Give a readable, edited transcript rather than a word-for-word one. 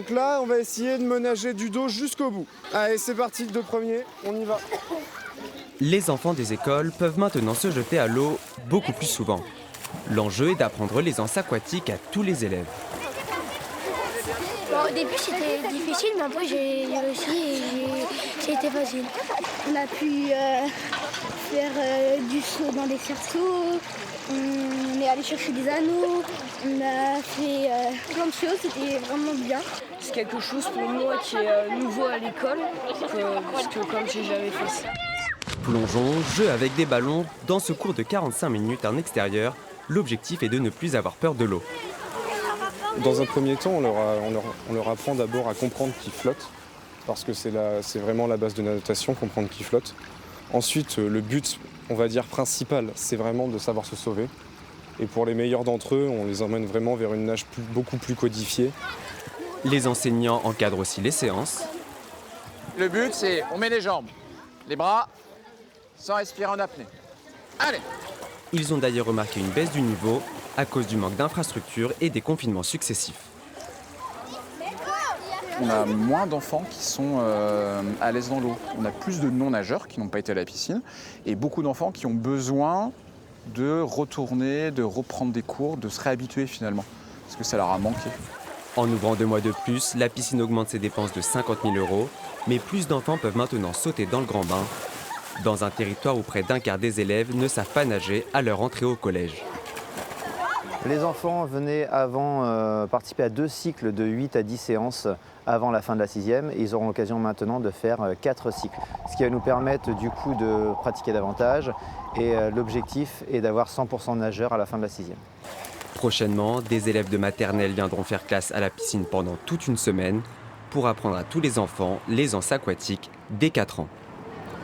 Donc là, on va essayer de me nager du dos jusqu'au bout. Allez, c'est parti, le 2 premiers, on y va. Les enfants des écoles peuvent maintenant se jeter à l'eau beaucoup plus souvent. L'enjeu est d'apprendre l'aisance aquatique à tous les élèves. Bon, au début c'était difficile, mais après j'ai réussi et c'était facile. On a pu faire du saut dans des cerceaux, on est allé chercher des anneaux, on a fait plein de choses, c'était vraiment bien. C'est quelque chose pour moi qui est nouveau à l'école, parce que comme j'ai jamais fait ça. Plongeon, jeu avec des ballons, dans ce cours de 45 minutes en extérieur, l'objectif est de ne plus avoir peur de l'eau. Dans un premier temps, on leur apprend d'abord à comprendre qu'ils flottent, parce que c'est vraiment la base de la natation, comprendre qu'ils flottent. Ensuite, le but, on va dire principal, c'est vraiment de savoir se sauver. Et pour les meilleurs d'entre eux, on les emmène vraiment vers une nage beaucoup plus codifiée. Les enseignants encadrent aussi les séances. Le but, c'est on met les jambes, les bras, sans respirer en apnée. Allez! Ils ont d'ailleurs remarqué une baisse du niveau à cause du manque d'infrastructures et des confinements successifs. On a moins d'enfants qui sont à l'aise dans l'eau. On a plus de non-nageurs qui n'ont pas été à la piscine et beaucoup d'enfants qui ont besoin de retourner, de reprendre des cours, de se réhabituer finalement, parce que ça leur a manqué. En ouvrant 2 mois de plus, la piscine augmente ses dépenses de 50 000 €, mais plus d'enfants peuvent maintenant sauter dans le grand bain, dans un territoire où près d'un quart des élèves ne savent pas nager à leur entrée au collège. Les enfants venaient avant participer à 2 cycles de 8 à 10 séances avant la fin de la 6e et ils auront l'occasion maintenant de faire 4 cycles. Ce qui va nous permettre du coup de pratiquer davantage et l'objectif est d'avoir 100% de nageurs à la fin de la 6e. Prochainement, des élèves de maternelle viendront faire classe à la piscine pendant toute une semaine pour apprendre à tous les enfants l'aisance aquatique dès 4 ans.